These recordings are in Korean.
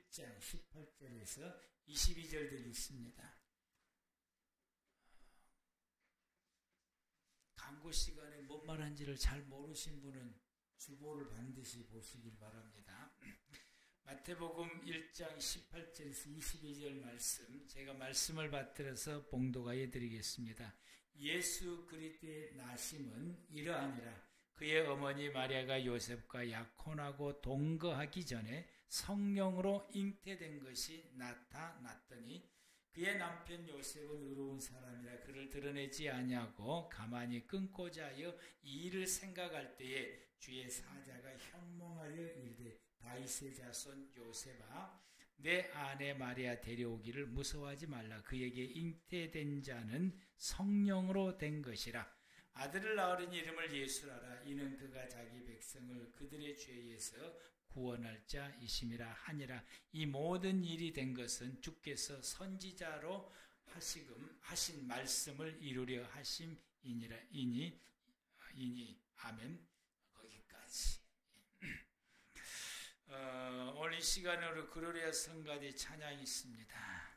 1장 18절에서 22절들 있습니다. 강구 시간에 뭔 말한지를 잘 모르신 분은 주보를 반드시 보시길 바랍니다. 마태복음 1장 18절에서 22절 말씀, 제가 말씀을 받들어서 봉독하여 드리겠습니다. 예수 그리스도의 나심은 이러하니라. 그의 어머니 마리아가 요셉과 약혼하고 동거하기 전에 성령으로 잉태된 것이 나타났더니 그의 남편 요셉은 의로운 사람이라 그를 드러내지 아니하고 가만히 끊고자 하여 이 일을 생각할 때에 주의 사자가 현몽하여 이르되 다윗의 자손 요셉아 내 아내 마리아 데려오기를 무서워하지 말라. 그에게 잉태된 자는 성령으로 된 것이라. 아들을 낳으려니 이름을 예수라라. 이는 그가 자기 백성을 그들의 죄에서 구원할 자이심이라 하니라. 이 모든 일이 된 것은 주께서 선지자로 하신 말씀을 이루려 하심이니라. 이니 아멘. 거기까지. 오늘 이 시간으로 그로리아 성가대 찬양이 있습니다.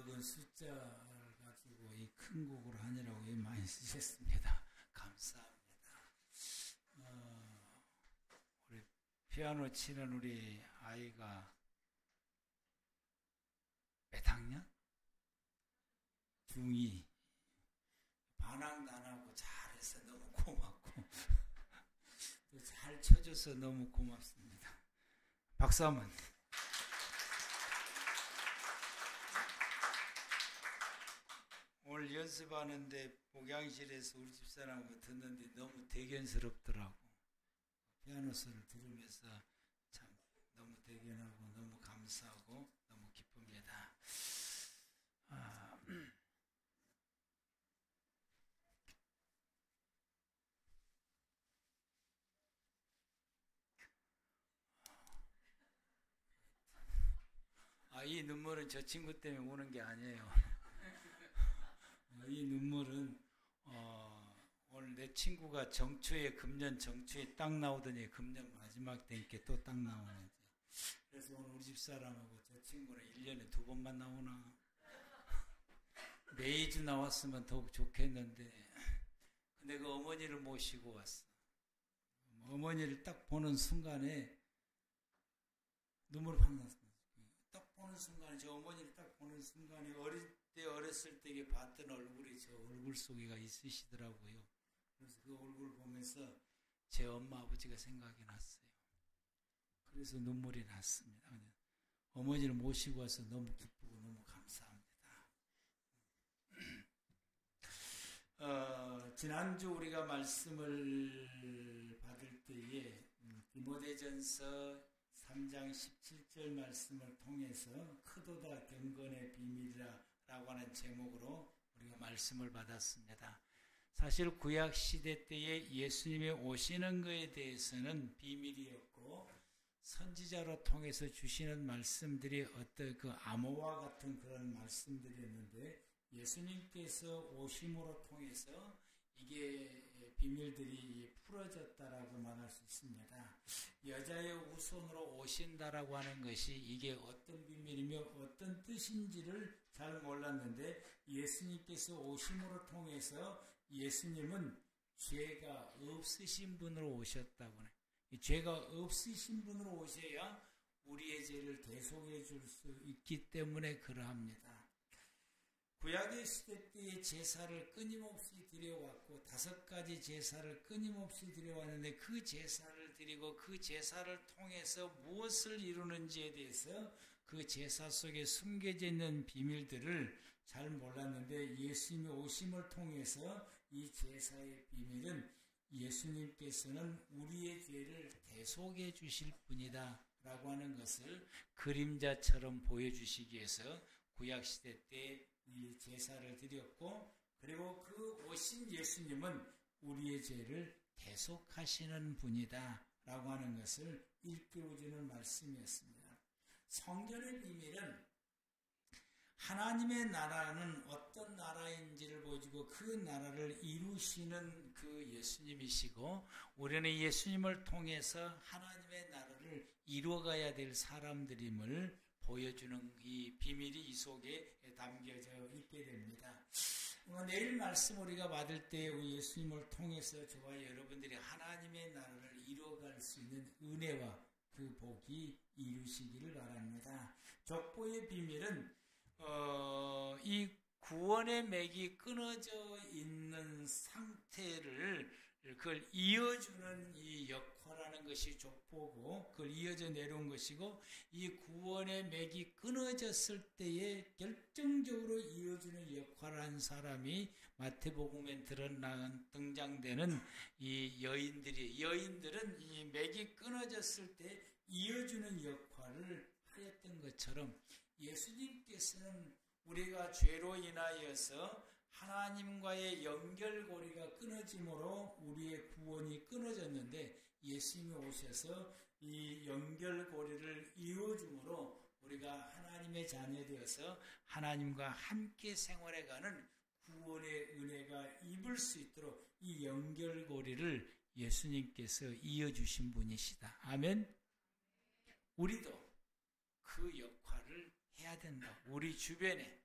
적은 숫자를 가지고 이 큰 곡을 하느라고 많이 쓰셨습니다. 감사합니다. 우리 피아노 치는 우리 아이가 몇 학년? 중2. 반항도 안 하고 잘해서 너무 고맙고 또 잘 쳐줘서 너무 고맙습니다. 박수 한번. 오늘 연습하는데 목양실에서 우리 집사람하고 듣는데 너무 대견스럽더라고. 피아노 소리를 들으면서 참 너무 대견하고 너무 감사하고 너무 기쁩니다. 이 눈물은 저 친구 때문에 우는 게 아니에요. 이 눈물은 오늘 내 친구가 금년 정초에 딱 나오더니 금년 마지막 되니까 또 딱 나오는지. 그래서 오늘 우리 집사람하고 저 친구는 1년에 2번만 나오나. 매주 나왔으면 더욱 좋겠는데 근데 그 어머니를 모시고 왔어. 어머니를 딱 보는 순간에 눈물이 확 났어. 딱 보는 순간에, 저 어머니를 딱 보는 순간에 어렸을 때 봤던 얼굴이 저 얼굴 속에가 있으시더라고요. 그래서 그 얼굴을 보면서 제 엄마 아버지가 생각이 났어요. 그래서 눈물이 났습니다. 어머니를 모시고 와서 너무 기쁘고 너무 감사합니다. 지난주 우리가 말씀을 받을 때에 디모데전서 3장 17절 말씀을 통해서 크도다 경건의 비밀이라고 하는 제목으로 우리가 말씀을 받았습니다. 사실 구약 시대 때에 예수님이 오시는 것에 대해서는 비밀이었고 선지자로 통해서 주시는 말씀들이 어떤 그 암호와 같은 그런 말씀들이었는데 예수님께서 오심으로 통해서 이게 비밀들이 풀어졌다라고 말할 수 있습니다. 여자의 후손으로 오신다라고 하는 것이 이게 어떤 비밀이며 어떤 뜻인지를 잘 몰랐는데 예수님께서 오심으로 통해서 예수님은 죄가 없으신 분으로 오셨다고 해요. 죄가 없으신 분으로 오셔야 우리의 죄를 대속해 줄 수 있기 때문에 그러합니다. 구약의 시대 때의 제사를 끊임없이 드려왔고 5가지 제사를 끊임없이 드려왔는데 그 제사를 드리고 그 제사를 통해서 무엇을 이루는지에 대해서 그 제사 속에 숨겨져 있는 비밀들을 잘 몰랐는데 예수님이 오심을 통해서 이 제사의 비밀은 예수님께서는 우리의 죄를 대속해 주실 분이다 라고 하는 것을 그림자처럼 보여주시기 위해서 구약시대 때 이 제사를 드렸고 그리고 그 오신 예수님은 우리의 죄를 대속하시는 분이다 라고 하는 것을 일깨워주는 말씀이었습니다. 성전의 비밀은 하나님의 나라는 어떤 나라인지를 보여주고 그 나라를 이루시는 그 예수님이시고 우리는 예수님을 통해서 하나님의 나라를 이루어가야 될 사람들임을 보여주는 이 비밀이 이 속에 담겨져 있게 됩니다. 내일 말씀 우리가 받을 때 예수님을 통해서 저와 여러분들이 하나님의 나라를 이루어갈 수 있는 은혜와 그 복이 이루시기를 바랍니다. 족보의 비밀은 이 구원의 맥이 끊어져 있는 상태를 그걸 이어주는 이 역할하는 것이 족보고 그걸 이어져 내려온 것이고 이 구원의 맥이 끊어졌을 때에 결정적으로 이어주는 역할을 한 사람이 마태복음에 등장되는 이 여인들은 이 맥이 끊어졌을 때 이어주는 역할을 하였던 것처럼 예수님께서는 우리가 죄로 인하여서 하나님과의 연결고리가 끊어짐으로 우리의 구원이 끊어졌는데 예수님이 오셔서 이 연결고리를 이어줌으로 우리가 하나님의 자녀 되어서 하나님과 함께 생활해가는 구원의 은혜가 입을 수 있도록 이 연결고리를 예수님께서 이어주신 분이시다. 아멘. 우리도 그 역할을 해야 된다. 우리 주변에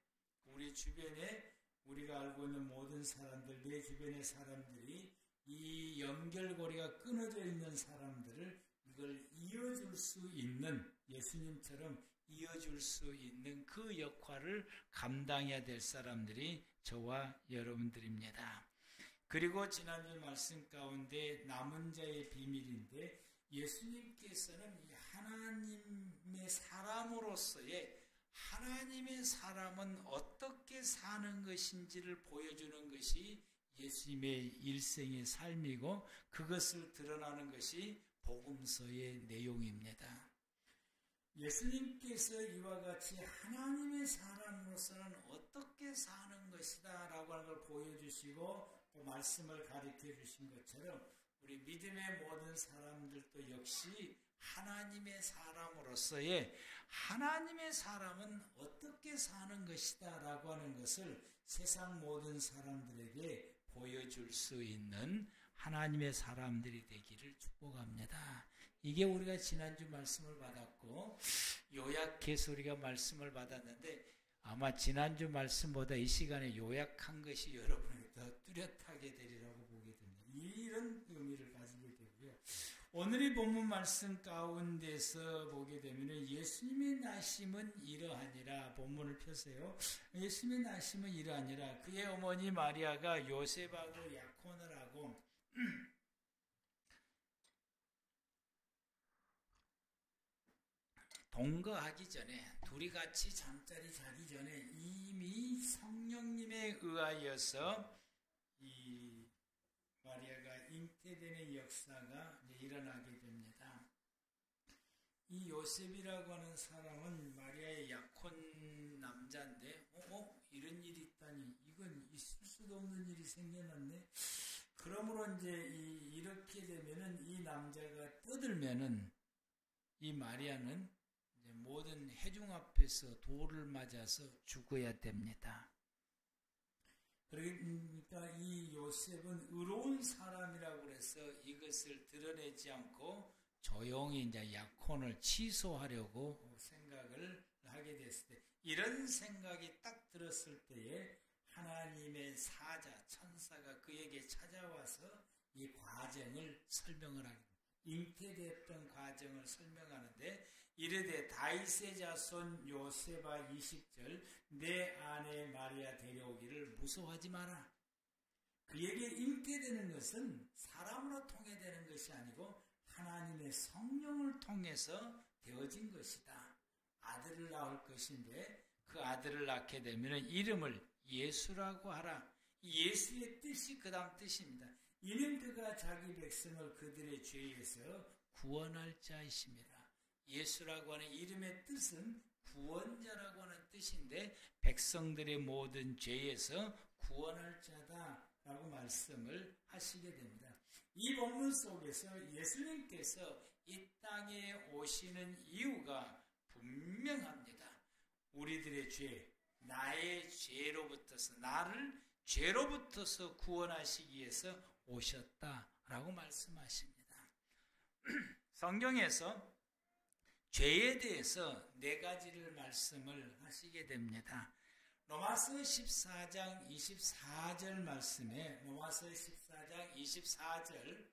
우리 주변에 우리가 알고 있는 모든 사람들, 내 주변의 사람들이 이 연결고리가 끊어져 있는 사람들을 이걸 이어줄 수 있는, 예수님처럼 이어줄 수 있는 그 역할을 감당해야 될 사람들이 저와 여러분들입니다. 그리고 지난주 말씀 가운데 남은 자의 비밀인데, 예수님께서는 하나님의 사람으로서의, 하나님의 사람은 어떻게 사는 것인지를 보여주는 것이 예수님의 일생의 삶이고, 그것을 드러나는 것이 복음서의 내용입니다. 예수님께서 이와 같이 하나님의 사람으로서는 어떻게 사는 것이다 라고 하는 걸 보여주시고 또 말씀을 가르쳐 주신 것처럼, 우리 믿음의 모든 사람들도 역시 하나님의 사람으로서의, 하나님의 사람은 어떻게 사는 것이다 라고 하는 것을 세상 모든 사람들에게 보여줄 수 있는 하나님의 사람들이 되기를 축복합니다. 이게 우리가 지난주 말씀을 받았고, 요약해서 우리가 말씀을 받았는데, 아마 지난주 말씀보다 이 시간에 요약한 것이 여러분에게 더 뚜렷하게 되리라고 보게 됩니다. 이런 의미를 가지게 되고요. 오늘의 본문 말씀 가운데서 보게 되면 예수님의 나심은 이러하니라. 본문을 펴세요. 예수님의 나심은 이러하니라. 그의 어머니 마리아가 요셉하고 야콘을 하고 동거하기 전에, 둘이 같이 잠자리 자기 전에 이미 성령님에 의하여서 이 마리아가 잉태되는 역사가 일어나게 됩니다. 이 요셉이라고 하는 사람은 마리아의 약혼 남자인데, 이런 일이 있다니, 이건 있을 수도 없는 일이 생겨났네. 그러므로 이제 이렇게 되면은 이 남자가 떠들면은 이 마리아는 이제 모든 회중 앞에서 돌을 맞아서 죽어야 됩니다. 그러니까 이 요셉은 의로운 사람이라고 해서 이것을 드러내지 않고 조용히 이제 약혼을 취소하려고 생각을 하게 됐을 때, 이런 생각이 딱 들었을 때에 하나님의 사자, 천사가 그에게 찾아와서 이 과정을 설명을 하게 됩니다. 잉태됐던 과정을 설명하는데, 이르되 다윗의 자손 요셉아 20절, 내 아내 마리아 데려오기를 무서워하지 마라. 그에게 잉태되는 것은 사람으로 통해 되는 것이 아니고 하나님의 성령을 통해서 되어진 것이다. 아들을 낳을 것인데, 그 아들을 낳게 되면 이름을 예수라고 하라. 예수의 뜻이 그 다음 뜻입니다. 이는 그가 자기 백성을 그들의 죄에서 구원할 자이심이라. 예수라고 하는 이름의 뜻은 구원자라고 하는 뜻인데, 백성들의 모든 죄에서 구원할 자다라고 말씀을 하시게 됩니다. 이 본문 속에서 예수님께서 이 땅에 오시는 이유가 분명합니다. 우리들의 죄, 나의 죄로부터서, 나를 죄로부터서 구원하시기 위해서 오셨다라고 말씀하십니다. 성경에서 죄에 대해서 네 가지를 말씀을 하시게 됩니다. 로마서 14장 24절 말씀에, 로마서 14장 24절,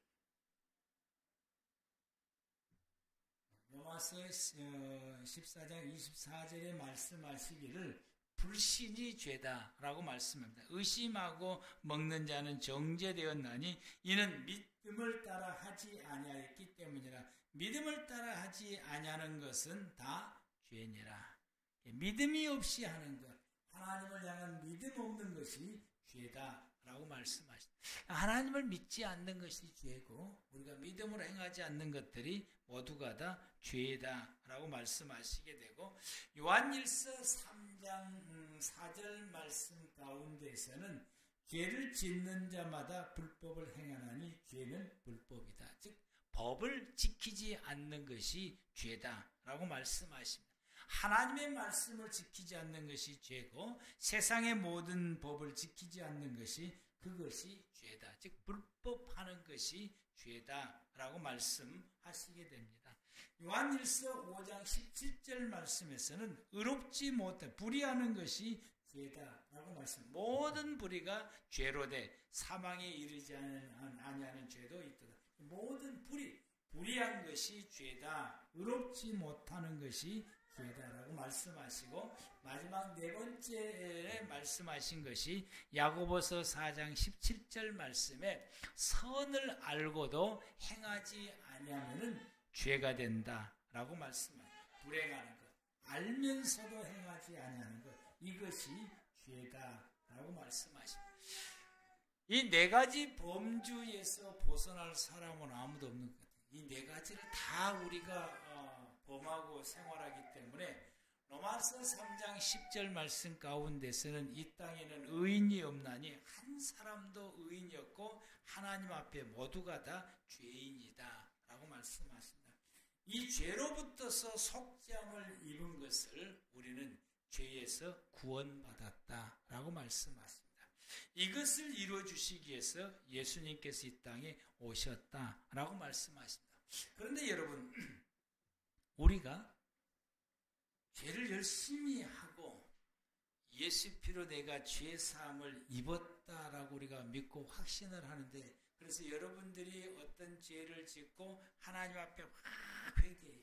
로마서 14장 24절에 말씀하시기를 불신이 죄다라고 말씀합니다. 의심하고 먹는 자는 정죄되었나니 이는 믿음을 따라 하지 아니하였기 때문이라. 믿음을 따라 하지 아니하는 것은 다 죄니라. 믿음이 없이 하는 것, 하나님을 향한 믿음 없는 것이 죄다라고 말씀하십니다. 하나님을 믿지 않는 것이 죄고, 우리가 믿음으로 행하지 않는 것들이 모두가 다 죄다라고 말씀하시게 되고, 요한일서 3장 4절 말씀 가운데서는 죄를 짓는 자마다 불법을 행하나니 죄는 불법이다. 즉 법을 지키지 않는 것이 죄다라고 말씀하십니다. 하나님의 말씀을 지키지 않는 것이 죄고, 세상의 모든 법을 지키지 않는 것이, 그것이 죄다. 즉 불법하는 것이 죄다라고 말씀하시게 됩니다. 요한일서 5장 17절 말씀에서는 의롭지 못해 불의하는 것이 죄다라고 말씀. 모든 불의가 죄로 돼 사망에 이르지 아니하는 죄도 있다. 모든 불의한 것이 죄다. 의롭지 못하는 것이 죄다라고 말씀하시고, 마지막 네 번째에 말씀하신 것이 야고보서 4장 17절 말씀에 선을 알고도 행하지 아니하면은 죄가 된다라고 말씀합니다. 불행하는 것, 알면서도 행하지 아니하는 것, 이것이 죄다라고 말씀하십니다. 이 네 가지 범주에서 벗어날 사람은 아무도 없는 것 같아요. 이 네 가지를 다 우리가 범하고 생활하기 때문에 로마서 3장 10절 말씀 가운데서는 이 땅에는 의인이 없나니 한 사람도 의인이 없고 하나님 앞에 모두가 다 죄인이다 라고 말씀하십니다. 이 죄로부터서 속죄함을 입은 것을 우리는 죄에서 구원받았다라고 말씀하십니다. 이것을 이루어주시기 위해서 예수님께서 이 땅에 오셨다라고 말씀하십니다. 그런데 여러분, 우리가 죄를 열심히 하고 예수 피로 내가 죄 사함을 입었다라고 우리가 믿고 확신을 하는데, 그래서 여러분들이 어떤 죄를 짓고 하나님 앞에 막 회개해요.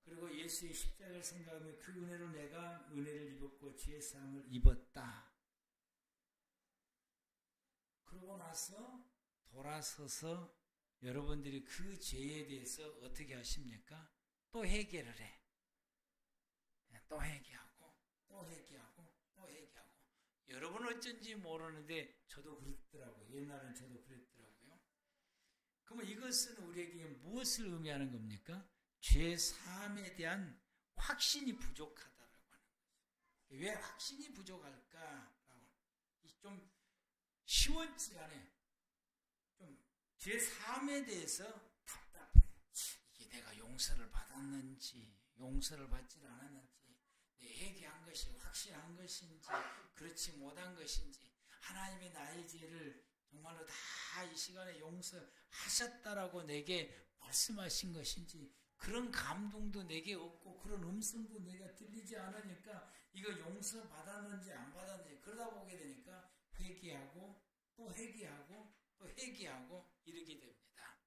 그리고 예수의 십자가를 생각하면 그 은혜로 내가 은혜를 입었고 죄 사함을 입었다. 그러고 나서 돌아서서 여러분들이 그 죄에 대해서 어떻게 하십니까? 또 회개를 해. 또 회개하고 또 회개하고 또 회개하고. 여러분은 어쩐지 모르는데 저도 그랬더라고요. 옛날엔 저도 그랬더라고요. 그러면 이것은 우리에게 무엇을 의미하는 겁니까? 죄 사함에 대한 확신이 부족하다라고 하는 거죠. 왜 확신이 부족할까라고. 좀 시원치 않아요. 좀 죄 사함에 대해서 답답해. 이게 내가 용서를 받았는지 용서를 받지 않았는지, 내 회개한 것이 확실한 것인지 그렇지 못한 것인지, 하나님이 나의 죄를 정말로 다 이 시간에 용서하셨다라고 내게 말씀하신 것인지, 그런 감동도 내게 없고 그런 음성도 내가 들리지 않으니까 이거 용서받았는지 안 받았는지 그러다 보게 되니까 회개하고 또 회개하고 또 회개하고 이러게 됩니다.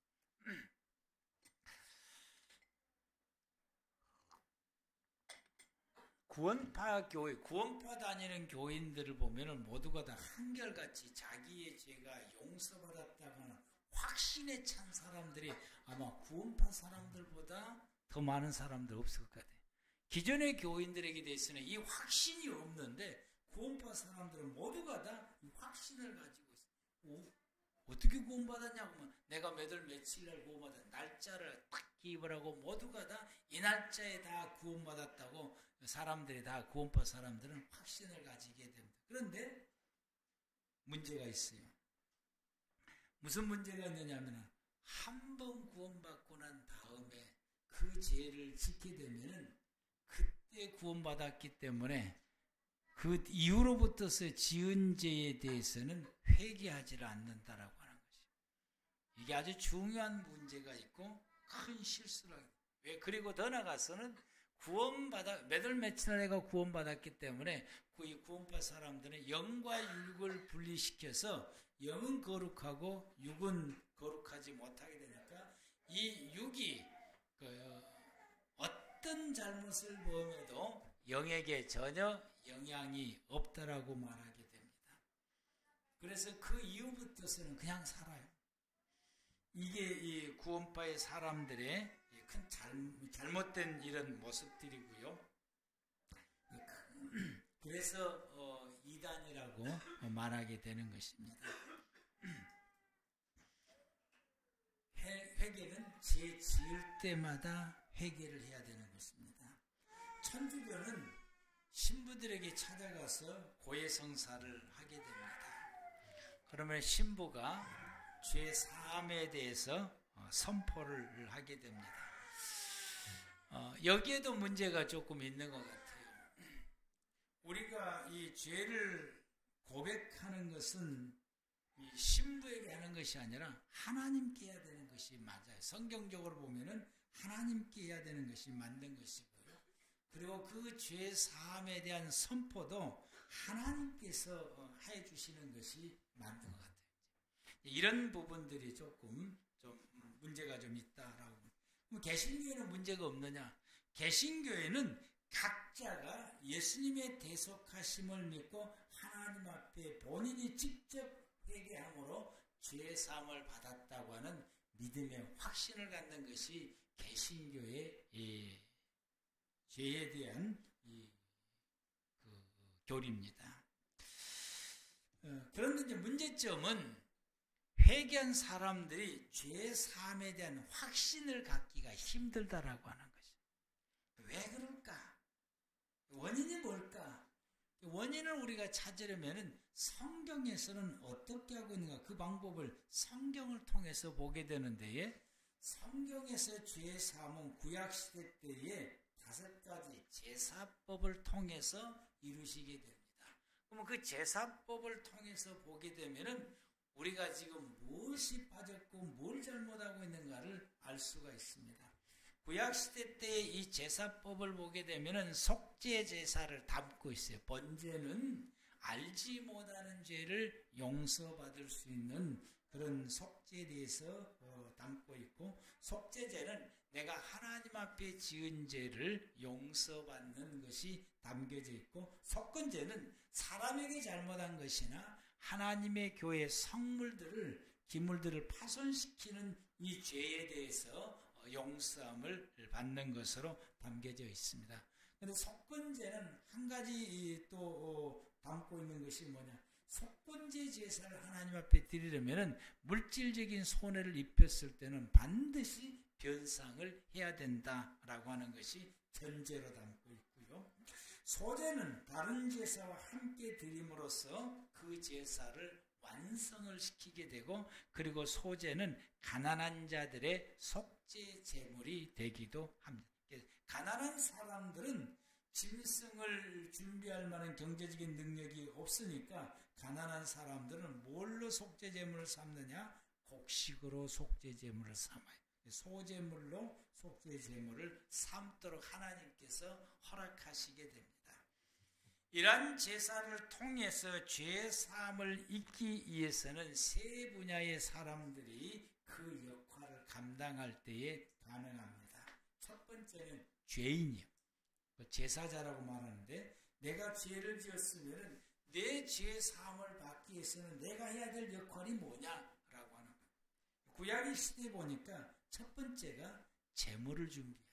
구원파 교회, 구원파 다니는 교인들을 보면은 모두가 다 한결같이 자기의 죄가 용서받았다거나 확신에 찬 사람들이 아마 구원파 사람들보다 더 많은 사람들 없을 것 같아요. 기존의 교인들에게 대해서는 이 확신이 없는데 구원파 사람들은 모두가 다 이 확신을 가지고 있어요. 어떻게 구원받았냐고 하면 내가 몇 월 며칠 날 구원받았다. 날짜를 딱 기입을 하고 모두가 다 이 날짜에 다 구원받았다고 사람들이 다 구원파 사람들은 확신을 가지게 됩니다. 그런데 문제가 있어요. 무슨 문제가 있느냐면 한 번 구원받고 난 다음에 그 죄를 짓게 되면은 그때 구원받았기 때문에 그 이후로부터서 지은 죄에 대해서는 회개하지를 않는다라고 하는 것이죠. 이게 아주 중요한 문제가 있고 큰 실수를 하게 돼요. 왜? 그리고 더 나아가서는 몇 월 며칠 내가 구원받았기 때문에 이 구원파 사람들은 영과 육을 분리시켜서 영은 거룩하고 육은 거룩하지 못하게 되니까 이 육이 어떤 잘못을 범해도 영에게 전혀 영향이 없다라고 말하게 됩니다. 그래서 그 이후부터서는 그냥 살아요. 이게 이 구원파의 사람들의 큰 잘못된 이런 모습들이고요. 그래서 이단이라고 말하게 되는 것입니다. 회개는 죄 지을 때마다 회개를 해야 되는 것입니다. 천주교는 신부들에게 찾아가서 고해성사를 하게 됩니다. 그러면 신부가 죄 사함에 대해서 선포를 하게 됩니다. 여기에도 문제가 조금 있는 것 같아요. 우리가 이 죄를 고백하는 것은 이 신부에게 하는 것이 아니라 하나님께 해야 되는 것이 맞아요. 성경적으로 보면은 하나님께 해야 되는 것이 맞는 것이고요. 그리고 그 죄 사함에 대한 선포도 하나님께서 해 주시는 것이 맞는 것 같아요. 이런 부분들이 조금 좀 문제가 좀 있다라고. 그럼 개신교회는 문제가 없느냐? 개신교회는 각자가 예수님의 대속하심을 믿고 하나님 앞에 본인이 직접 회개함으로 죄 사함을 받았다고 하는 믿음의 확신을 갖는 것이 개신교의 죄에 대한 교리입니다. 그런데 이제 문제점은 회개한 사람들이 죄 사함에 대한 확신을 갖기가 힘들다라고 하는 것이죠. 왜 그럴까? 원인이 뭘까? 원인을 우리가 찾으려면 성경에서는 어떻게 하고 있는가? 그 방법을 성경을 통해서 보게 되는데, 성경에서 죄 사함은 구약시대 때에 5가지 제사법을 통해서 이루시게 됩니다. 그러면 그 제사법을 통해서 보게 되면은 우리가 지금 무엇이 빠졌고 뭘 잘못하고 있는가를 알 수가 있습니다. 구약시대 때의 이 제사법을 보게 되면은 속죄 제사를 담고 있어요. 번제는 알지 못하는 죄를 용서받을 수 있는 그런 속죄에 대해서 담고 있고, 속죄제는 내가 하나님 앞에 지은 죄를 용서받는 것이 담겨져 있고, 속건제는 사람에게 잘못한 것이나 하나님의 교회 성물들을, 기물들을 파손시키는 이 죄에 대해서 용서함을 받는 것으로 담겨져 있습니다. 그런데 속건제는 한 가지 또 담고 있는 것이 뭐냐? 속건제 제사를 하나님 앞에 드리려면 물질적인 손해를 입혔을 때는 반드시 변상을 해야 된다라고 하는 것이 전제로 담고 있고요. 소제는 다른 제사와 함께 드림으로써 그 제사를 완성을 시키게 되고, 그리고 소제는 가난한 자들의 속죄 제물이 되기도 합니다. 가난한 사람들은 짐승을 준비할 만한 경제적인 능력이 없으니까 가난한 사람들은 뭘로 속죄 제물을 삼느냐? 곡식으로 속죄 제물을 삼아요. 소제물로 속죄 제물을 삼도록 하나님께서 허락하시게 됩니다. 이러한 제사를 통해서 죄 사함을 잊기 위해서는 세 분야의 사람들이 그 역할을 감당할 때에 가능합니다. 첫 번째는 죄인이요. 제사자라고 말하는데, 내가 죄를 지었으면 내 죄 사함을 받기 위해서는 내가 해야 될 역할이 뭐냐라고 하는 거예요. 구약의 시대에 보니까 첫 번째가 제물을 준비해야 돼요.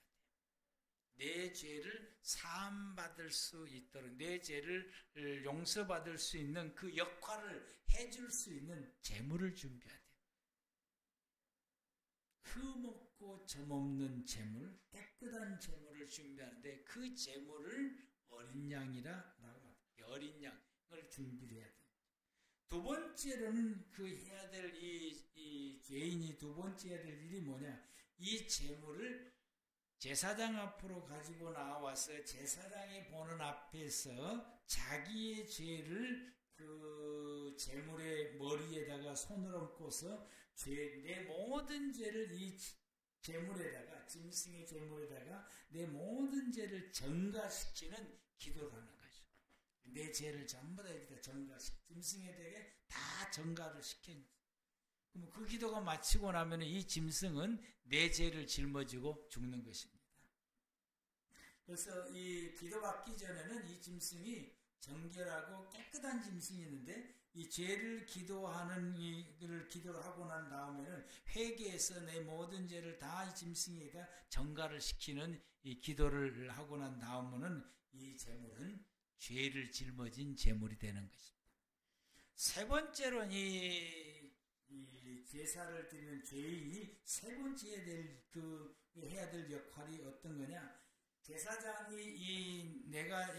내 죄를 사함받을 수 있도록, 내 죄를 용서받을 수 있는 그 역할을 해줄 수 있는 제물을 준비해야 돼요. 흠없고 점없는 제물, 깨끗한 제물을 준비하는데, 그 제물을 어린 양이라고 합니다. 어린 양을 준비해야 돼요. 두 번째로는 그 해야 될 이 죄인이 두 번째 해야 될 일이 뭐냐? 이 제물을 제사장 앞으로 가지고 나와서 제사장이 보는 앞에서 자기의 죄를 그 제물의 머리에다가 손을 얹고서 내 모든 죄를 이 제물에다가, 짐승의 제물에다가 내 모든 죄를 전가시키는 기도를 하는 거죠. 내 죄를 전부 다 여기다 전가시켜, 짐승에 대해 다 전가를 시켜요. 그럼 그 기도가 마치고 나면 이 짐승은 내 죄를 짊어지고 죽는 것입니다. 그래서 이 기도받기 전에는 이 짐승이 정결하고 깨끗한 짐승이 있는데, 이 죄를 기도하는 이를 기도를 하고 난 다음에는 회개해서 내 모든 죄를 다 이 짐승에다 전가를 시키는 이 기도를 하고 난 다음에는 이 제물은 죄를 짊어진 제물이 되는 것입니다. 세 번째로는 이 제사를 드리는 죄인이 세 번째 해야 될 역할이 어떤 거냐? 제사장이 내가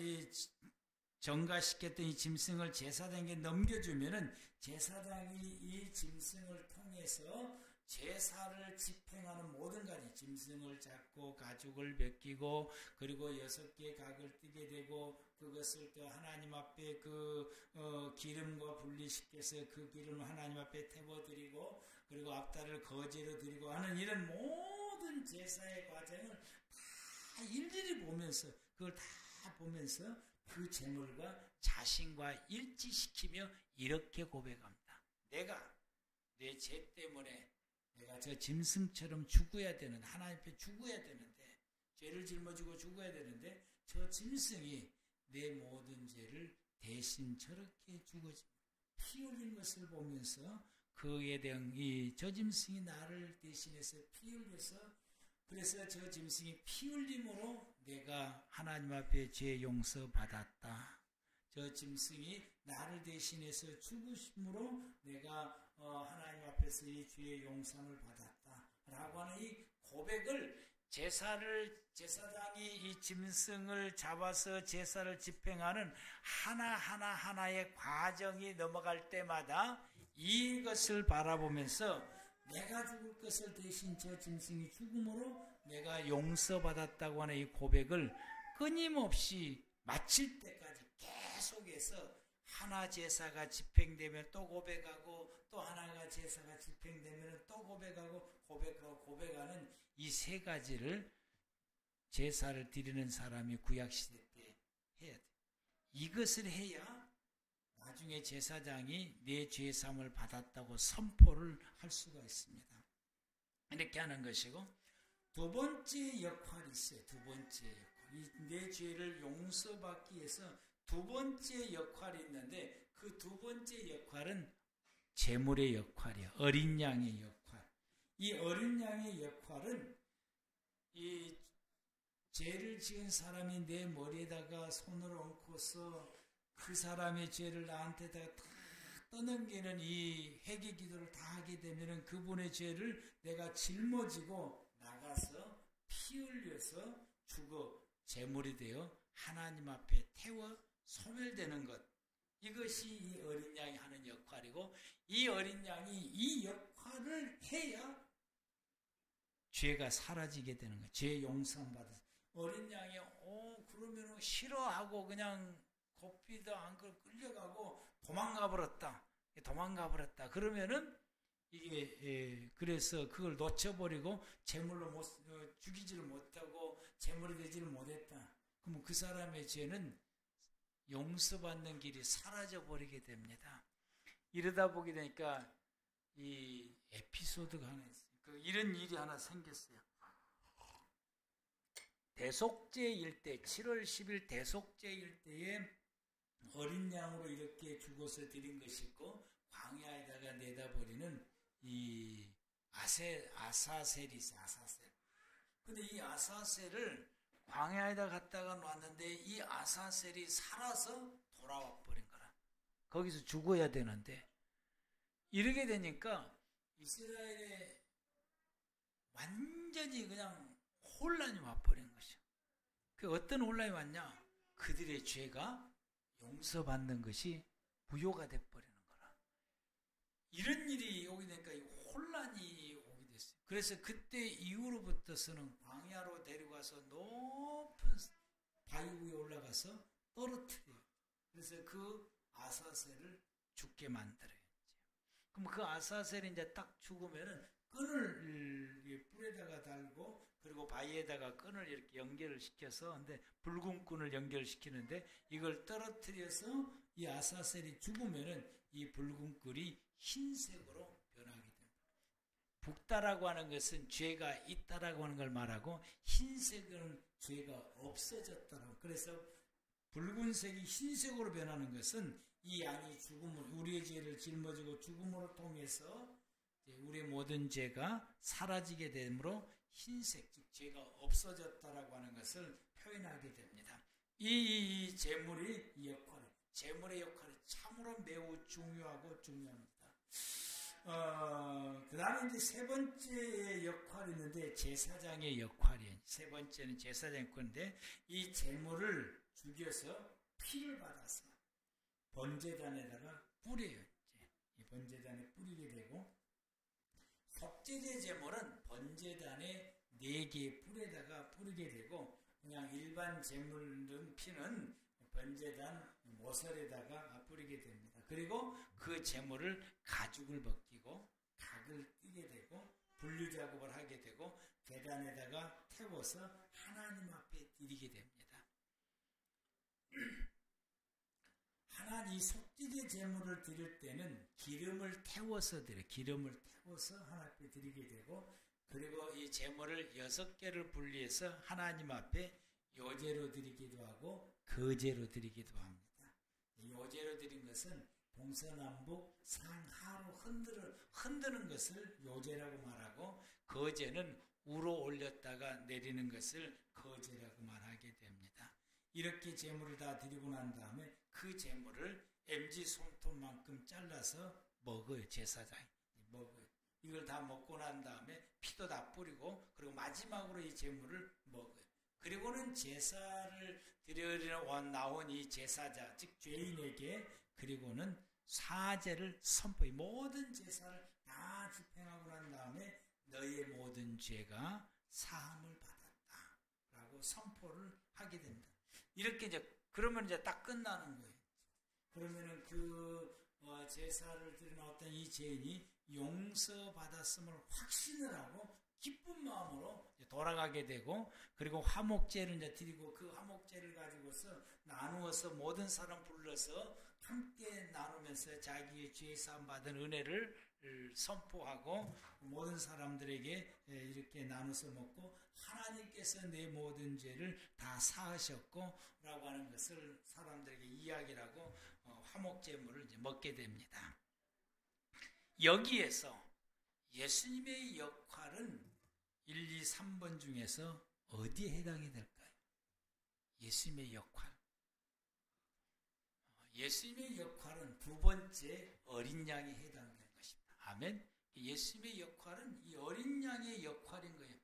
전가시켰던 이 짐승을 제사장에게 넘겨주면은 제사장이 이 짐승을 통해서 제사를 집행하는 모든 가지, 짐승을 잡고 가죽을 벗기고 그리고 6개의 각을 뜨게 되고, 그것을 또 하나님 앞에 기름과 분리시켜서 그 기름을 하나님 앞에 태워드리고, 그리고 앞다리를 거제로 드리고 하는 이런 모든 제사의 과정을 다 일일이 보면서, 그걸 다 보면서 그 재물과 자신과 일치시키며 이렇게 고백합니다. 내가 내 죄 때문에 내가 저 짐승처럼 죽어야 되는, 하나님 앞에 죽어야 되는데, 죄를 짊어지고 죽어야 되는데 저 짐승이 내 모든 죄를 대신 저렇게 죽어집니다. 피 흘린 것을 보면서 그에 대한 저 짐승이 나를 대신해서 피 흘려서, 그래서 저 짐승이 피 흘림으로 내가 하나님 앞에 죄 용서 받았다. 저 짐승이 나를 대신해서 죽으심으로 내가 하나님 앞에서 이 죄의 용서를 받았다. 라고 하는 이 고백을 제사장이 이 짐승을 잡아서 제사를 집행하는 하나의 과정이 넘어갈 때마다 이것을 바라보면서 내가 죽을 것을 대신 저 짐승이 죽음으로 내가 용서받았다고 하는 이 고백을 끊임없이 마칠 때까지 계속해서 하나 제사가 집행되면 또 고백하고, 또 하나가 제사가 집행되면 또 고백하는 이 세 가지를 제사를 드리는 사람이 구약시대 때 해야 돼. 이것을 해야 나중에 제사장이 내 죄사함을 받았다고 선포를 할 수가 있습니다. 이렇게 하는 것이고, 두 번째 역할이 있어요. 두 번째 역할. 내 죄를 용서받기 위해서 두 번째 역할이 있는데, 그 두 번째 역할은 제물의 역할이에요. 어린 양의 역할. 이 어린 양의 역할은 이 죄를 지은 사람이 내 머리에다가 손을 얹고서 그 사람의 죄를 나한테다가 다 떠넘기는 이 회개 기도를 다 하게 되면은 그분의 죄를 내가 짊어지고 나가서 피 흘려서 죽어 제물이 되어 하나님 앞에 태워 소멸되는 것. 이것이 이 어린 양이 하는 역할이고, 이 어린 양이 이 역할을 해야 죄가 사라지게 되는 거예요. 죄 용서받아서. 어린 양이 그러면 싫어하고 그냥 곱비도 안 끌려가고 도망가 버렸다. 그러면은 이게 그래서 그걸 놓쳐버리고 제물로 죽이지를 못하고 제물이 되지를 못했다. 그러면 그 사람의 죄는 용서받는 길이 사라져 버리게 됩니다. 이러다 보게 되니까 이 에피소드가 하나 있어요. 이런 일이 하나 생겼어요. 대속죄일 때, 7월 10일 대속죄일 때에 어린 양으로 이렇게 죽어서 드린 것이 있고, 광야에다가 내다 버리는 이 아사셀이 있어요. 아사셀. 근데 이 아사셀을 광야에다 갖다가 놨는데 이 아사셀이 살아서 돌아와 버린 거라. 거기서 죽어야 되는데, 이렇게 되니까 이스라엘에 완전히 그냥 혼란이 와버린 것이요. 그 어떤 혼란이 왔냐? 그들의 죄가 용서받는 것이 무효가 돼버리는 거라. 이런 일이 오게 되니까 혼란이 오게 됐어요. 그래서 그때 이후로부터서는 광야로 데려가서 높은 바위 위에 올라가서 떨어뜨려요. 그래서 그 아사셀을 죽게 만들어요. 그럼 그 아사셀이 이제 딱 죽으면은 끈을 뿔에다가 달고, 그리고 바위에다가 끈을 이렇게 연결을 시켜서, 근데 붉은 끈을 연결시키는데 이걸 떨어뜨려서 이 아사셀이 죽으면은 이 붉은 끈이 흰색으로 변하게 됩니다. 붓다라고 하는 것은 죄가 있다라고 하는 걸 말하고, 흰색은 죄가 없어졌다라고. 그래서 붉은색이 흰색으로 변하는 것은 이 양이 죽음을, 우리의 죄를 짊어지고 죽음으로 통해서 우리의 모든 죄가 사라지게 되므로 흰색, 즉 죄가 없어졌다라고 하는 것을 표현하게 됩니다. 이 제물의 역할이 참으로 매우 중요하고 중요합니다. 그 다음에 이제 세 번째 역할이 있는데, 제사장의 역할이에요. 세 번째는 제사장의 역할인데, 이 제물을 죽여서 피를 받아서 번제단에다가 뿌려요. 이 번제단에 뿌리게 되고, 속죄제 제물은 번제단에 4개의 뿔에다가 뿌리게 되고, 그냥 일반 제물은 피는 번제단 모서리에다가 뿌리게 됩니다. 그리고 그 제물을 가죽을 벗기고 각을 띄게 되고 분류 작업을 하게 되고 계단에다가 태워서 하나님 앞에 드리게 됩니다. 이 속죄제 제물을 드릴 때는 기름을 태워서 드려. 기름을 태워서 하나님께 드리게 되고, 그리고 이 제물을 6개를 분리해서 하나님 앞에 요제로 드리기도 하고 거제로 드리기도 합니다. 요제로 드린 것은 동서남북 상하로 흔드는 것을 요제라고 말하고, 거제는 우로 올렸다가 내리는 것을 거제라고 말하게 됩니다. 이렇게 제물을 다 드리고 난 다음에 그 제물을 MG 손톱만큼 잘라서 먹어요. 제사장이 먹어요. 이걸 다 먹고 난 다음에 피도 다 뿌리고, 그리고 마지막으로 이 제물을 먹어요. 그리고는 제사를 드리러 나온 이 제사자, 즉 죄인에게 그리고는 사죄를 선포해. 모든 제사를 다 집행하고 난 다음에 너희의 모든 죄가 사함을 받았다라고 선포를 하게 됩니다. 이렇게 그러면 이제 딱 끝나는 거예요. 그러면은 제사를 드려 나왔던 이 죄인이 용서받았음을 확신을 하고 기쁜 마음으로 돌아가게 되고, 그리고 화목제를 이제 드리고, 그 화목제를 가지고서 나누어서 모든 사람 불러서 함께 나누면서 자기의 죄 사함 받은 은혜를 선포하고 모든 사람들에게 이렇게 나눠서 먹고, 하나님께서 내 모든 죄를 다 사하셨고 라고 하는 것을 사람들에게 이야기를 하고 화목제물을 이제 먹게 됩니다. 여기에서 예수님의 역할은 1, 2, 3번 중에서 어디에 해당이 될까요? 예수님의 역할. 예수님의 역할은 두 번째 어린 양에 해당되는 것입니다. 아멘. 예수님의 역할은 이 어린 양의 역할인 거예요.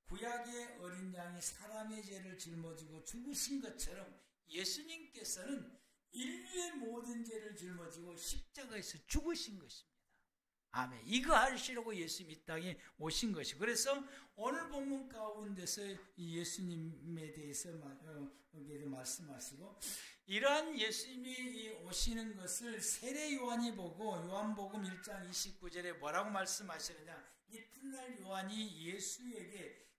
구약의 어린 양이 사람의 죄를 짊어지고 죽으신 것처럼 예수님께서는 인류의 모든 죄를 짊어지고 십자가에서 죽으신 것입니다. 아멘. 이거 하시려고 예수님이 이 땅에 오신 것이. 그래서 오늘 본문 가운데서 이 예수님에 대해서 말씀하시고, 이러한 예수님이 오시는 것을 세례 요한이 보고 요한복음 1장 29절에 뭐라고 말씀하시느냐. 이튿날 요한이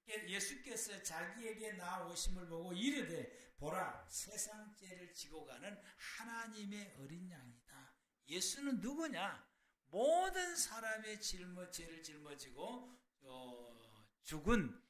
예수께서 자기에게 나오심을 보고 이르되 보라 세상 죄를 지고 가는 하나님의 어린 양이다. 예수는 누구냐? 모든 사람의 죄를 짊어지고 죽은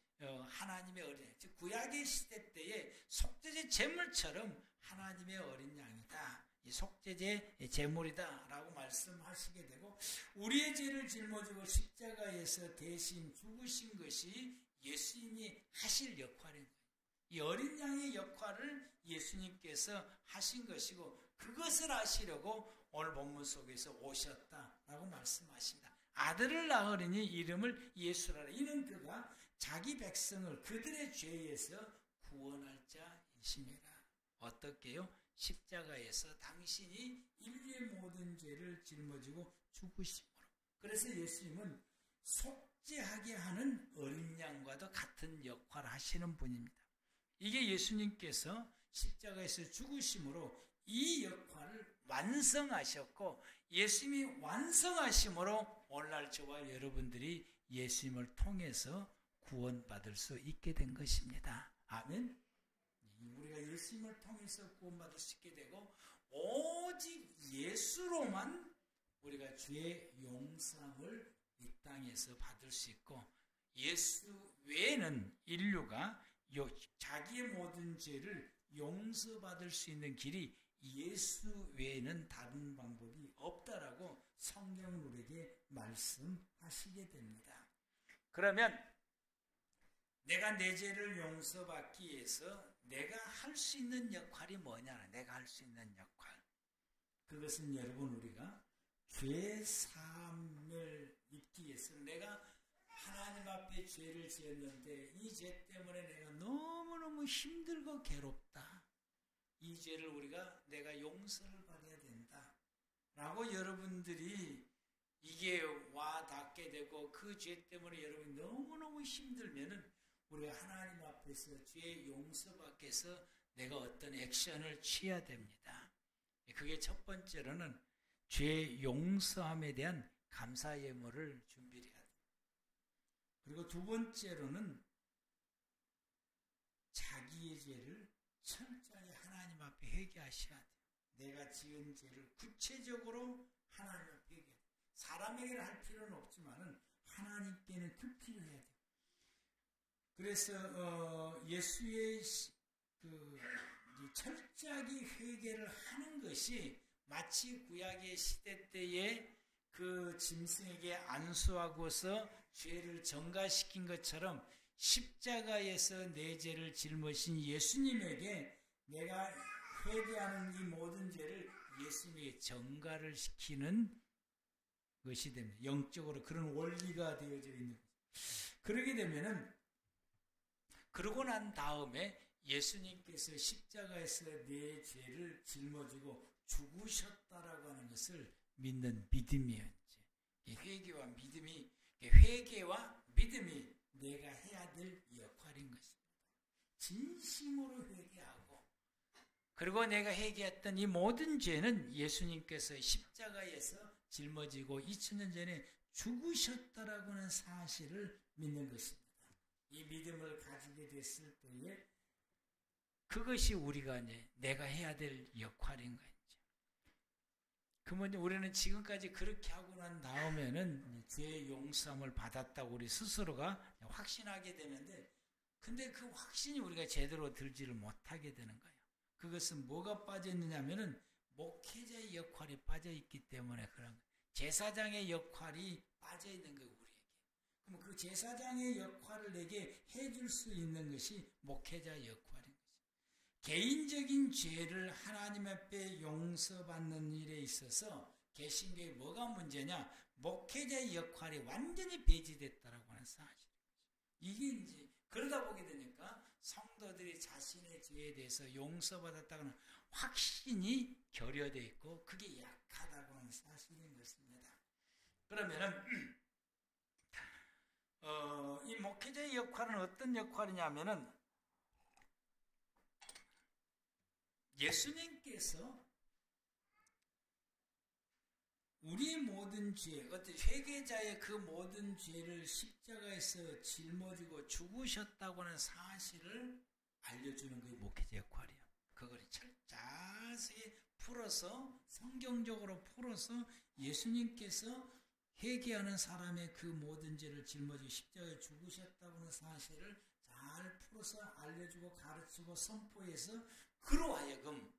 하나님의 어린 양, 즉 구약의 시대 때에 속죄제 제물처럼 하나님의 어린 양이다. 이 속죄제 제물이다 라고 말씀하시게 되고, 우리의 죄를 짊어지고 십자가에서 대신 죽으신 것이 예수님이 하실 역할인 거예요. 이 어린 양의 역할을 예수님께서 하신 것이고, 그것을 하시려고 오늘 본문 속에서 오셨다라고 말씀하십니다. 아들을 낳으리니 이름을 예수라라. 이는 그가 자기 백성을 그들의 죄에서 구원할 자이심이라. 어떻게요? 십자가에서 당신이 인류의 모든 죄를 짊어지고 죽으심으로. 그래서 예수님은 속죄하게 하는 어린 양과도 같은 역할을 하시는 분입니다. 이게 예수님께서 십자가에서 죽으심으로 이 역할을 완성하셨고, 예수님이 완성하심으로 오늘날 저와 여러분들이 예수님을 통해서 구원받을 수 있게 된 것입니다. 아멘. 우리가 예수님을 통해서 구원받을 수 있게 되고, 오직 예수로만 우리가 죄의 용서를 이 땅에서 받을 수 있고, 예수 외에는 인류가 자기의 모든 죄를 용서받을 수 있는 길이 예수 외에는 다른 방법이 없다라고 성경은 우리에게 말씀하시게 됩니다. 그러면 내가 내 죄를 용서받기 위해서 내가 할 수 있는 역할이 뭐냐? 내가 할 수 있는 역할. 그것은 여러분, 우리가 죄 사함을 입기 위해서 내가 하나님 앞에 죄를 지었는데 이 죄 때문에 내가 너무너무 힘들고 괴롭다. 이 죄를 내가 용서를 받아야 된다. 라고 여러분들이 이게 와 닿게 되고, 그 죄 때문에 여러분이 너무너무 힘들면은 우리가 하나님 앞에서 죄 용서받기 위해서 내가 어떤 액션을 취해야 됩니다. 그게 첫 번째로는 죄 용서함에 대한 감사 예물을 준비해야 돼요. 그리고 두 번째로는 자기의 죄를 철저히 하나님 앞에 회개하셔야 돼요. 내가 지은 죄를 구체적으로 하나님 앞에 회개해야 돼요. 사람에게는 할 필요는 없지만은 하나님께는 급히 해야 돼요. 그래서 예수의 그 철저하게 회개를 하는 것이 마치 구약의 시대 때에 그 짐승에게 안수하고서 죄를 전가시킨 것처럼 십자가에서 내 죄를 짊으신 예수님에게 내가 회개하는 이 모든 죄를 예수님에게 전가를 시키는 것이 됩니다. 영적으로 그런 원리가 되어져 있는 거죠. 그러게 되면은 그러고 난 다음에 예수님께서 십자가에서 내 죄를 짊어지고 죽으셨다라고 하는 것을 믿는 믿음이에요. 회개와 믿음이, 회개와 믿음이 내가 해야 될 역할인 것입니다. 진심으로 회개하고, 그리고 내가 회개했던 이 모든 죄는 예수님께서 십자가에서 짊어지고 2000년 전에 죽으셨다라고 하는 사실을 믿는 것입니다. 이 믿음을 가지게 됐을 때에 그것이 우리가 이제 내가 해야 될 역할인 거죠. 그러면 우리는 지금까지 그렇게 하고 난 다음에는 죄의 용서함을 받았다고 우리 스스로가 확신하게 되는데, 근데 그 확신이 우리가 제대로 들지를 못하게 되는 거예요. 그것은 뭐가 빠져 있느냐면은 목회자의 역할이 빠져 있기 때문에 그런 거예요. 제사장의 역할이 빠져 있는 거예요, 우리에게. 그럼 그 제사장의 역할을 내게 해줄 수 있는 것이 목회자의 역할인 거죠. 개인적인 죄를 하나님 앞에 용서받는 일에 있어서 개신교에 뭐가 문제냐? 목회자의 역할이 완전히 배제됐다라고 하는 사실이죠. 이게 이제 그러다 보게 되니까 성도들이 자신의 죄에 대해서 용서받았다고는 확신이 결여되어 있고 그게 약하다고 하는 사실인 것입니다. 그러면은 이 목회자의 역할은 어떤 역할이냐면은 예수님께서 우리의 모든 죄, 어떤 회개자의 그 모든 죄를 십자가에서 짊어지고 죽으셨다고 하는 사실을 알려주는 게 목회자 역할이에요. 그걸 자세히 풀어서, 성경적으로 풀어서 예수님께서 회개하는 사람의 그 모든 죄를 짊어지고 십자가에 죽으셨다고 하는 사실을 잘 풀어서 알려주고 가르치고 선포해서 그로 하여금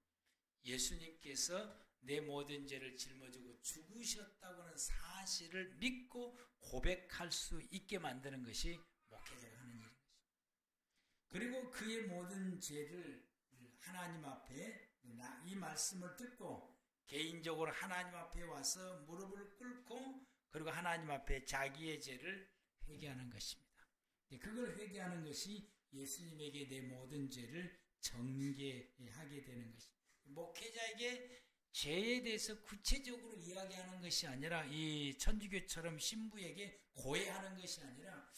예수님께서 내 모든 죄를 짊어지고 죽으셨다고 하는 사실을 믿고 고백할 수 있게 만드는 것이 목회자가 하는 일인 것입니다. 그리고 그의 모든 죄를 하나님 앞에 이 말씀을 듣고 개인적으로 하나님 앞에 와서 무릎을 꿇고 그리고 하나님 앞에 자기의 죄를 회개하는 것입니다. 그걸 회개하는 것이 예수님에게 내 모든 죄를 정죄하게 되는 것입니다. 목회자에게 죄에 대해서 구체적으로 이야기하는 것이 아니라 이 천주교처럼 신부에게 고해하는 것이 아니라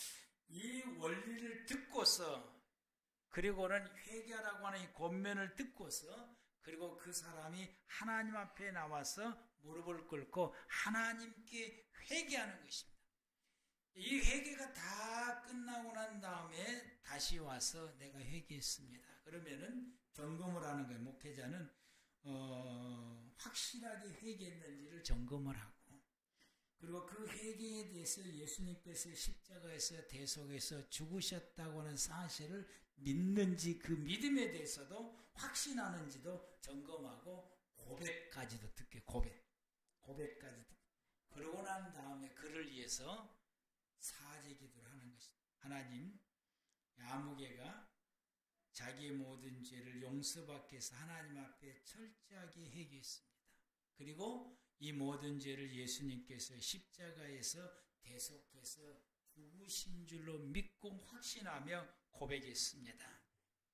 이 원리를 듣고서 그리고는 회개하라고 하는 이 권면을 듣고서 그리고 그 사람이 하나님 앞에 나와서 무릎을 꿇고 하나님께 회개하는 것입니다. 이 회개가 다 끝나고 난 다음에 다시 와서 내가 회개했습니다. 그러면은 점검을 하는 거예요. 목회자는 확실하게 회개했는지를 점검을 하고 그리고 그 회개에 대해서 예수님께서 십자가에서 대속에서 죽으셨다고 하는 사실을 믿는지 그 믿음에 대해서도 확신하는지도 점검하고 고백까지도 듣게 고백까지 듣게 그러고 난 다음에 그를 위해서 사죄 기도를 하는 것입니다. 하나님, 아무개가 자기의 모든 죄를 용서받기 위해서 하나님 앞에 철저하게 회개했습니다. 그리고 이 모든 죄를 예수님께서 십자가에서 대속해서 죽으신 줄로 믿고 확신하며 고백했습니다.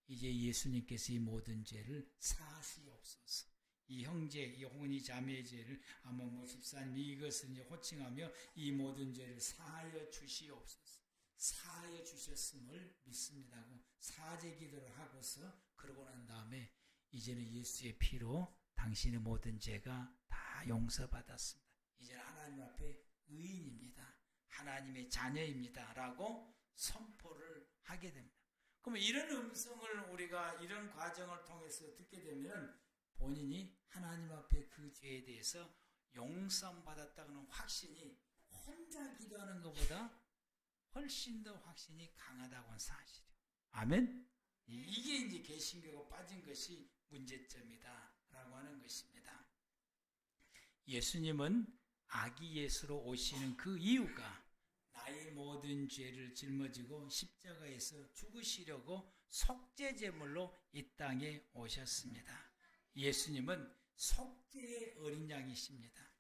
이제 예수님께서 이 모든 죄를 사하시옵소서. 이 형제, 이 혼이 자매의 죄를 아모모 집사님 이것을 이제 호칭하며 이 모든 죄를 사하여 주시옵소서. 사하여 주셨음을 믿습니다 하고 사죄 기도를 하고서 그러고 난 다음에 이제는 예수의 피로 당신의 모든 죄가 다 용서받았습니다. 이제는 하나님 앞에 의인입니다. 하나님의 자녀입니다. 라고 선포를 하게 됩니다. 그러면 이런 음성을 우리가 이런 과정을 통해서 듣게 되면 본인이 하나님 앞에 그 죄에 대해서 용서받았다는 확신이 혼자 기도하는 것보다 훨씬 더 확신이 강하다고 하는 사실이에요. 아멘? 이게 이제 개신교가 빠진 것이 문제점이다 라고 하는 것입니다. 예수님은 아기 예수로 오시는 그 이유가 나의 모든 죄를 짊어지고 십자가에서 죽으시려고 속죄제물로 이 땅에 오셨습니다. 예수님은 속죄의 어린 양이십니다.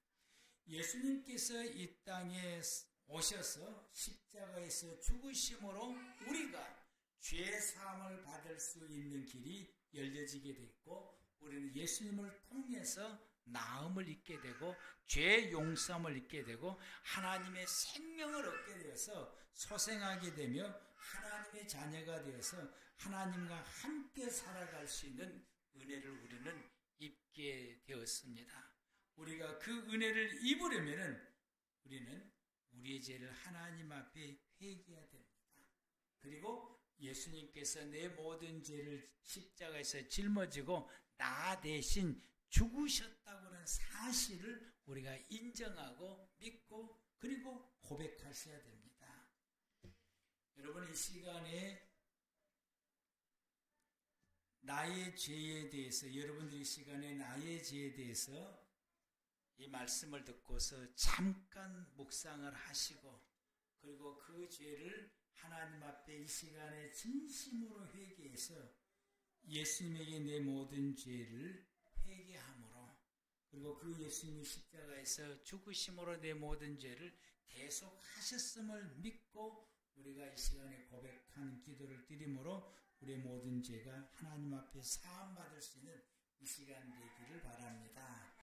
예수님께서 이 땅에 오셔서 십자가에서 죽으심으로 우리가 죄 사함을 받을 수 있는 길이 열려지게 됐고, 우리는 예수님을 통해서 나음을 잊게 되고 죄 용서함을 잊게 되고 하나님의 생명을 얻게 되어서 소생하게 되며 하나님의 자녀가 되어서 하나님과 함께 살아갈 수 있는 은혜를 우리는 입게 되었습니다. 우리가 그 은혜를 입으려면 우리는 우리의 죄를 하나님 앞에 회개해야 됩니다. 그리고 예수님께서 내 모든 죄를 십자가에서 짊어지고 나 대신 죽으셨다고 하는 사실을 우리가 인정하고 믿고 그리고 고백하셔야 됩니다. 여러분, 이 시간에 나의 죄에 대해서, 여러분들이 이 시간에 나의 죄에 대해서 이 말씀을 듣고서 잠깐 묵상을 하시고 그리고 그 죄를 하나님 앞에 이 시간에 진심으로 회개해서 예수님에게 내 모든 죄를 회개함으로, 그리고 그 예수님이 십자가에서 죽으심으로 내 모든 죄를 대속하셨음을 믿고 우리가 이 시간에 고백하는 기도를 드림으로 우리의 모든 죄가 하나님 앞에 사함받을 수 있는 이 시간 되기를 바랍니다.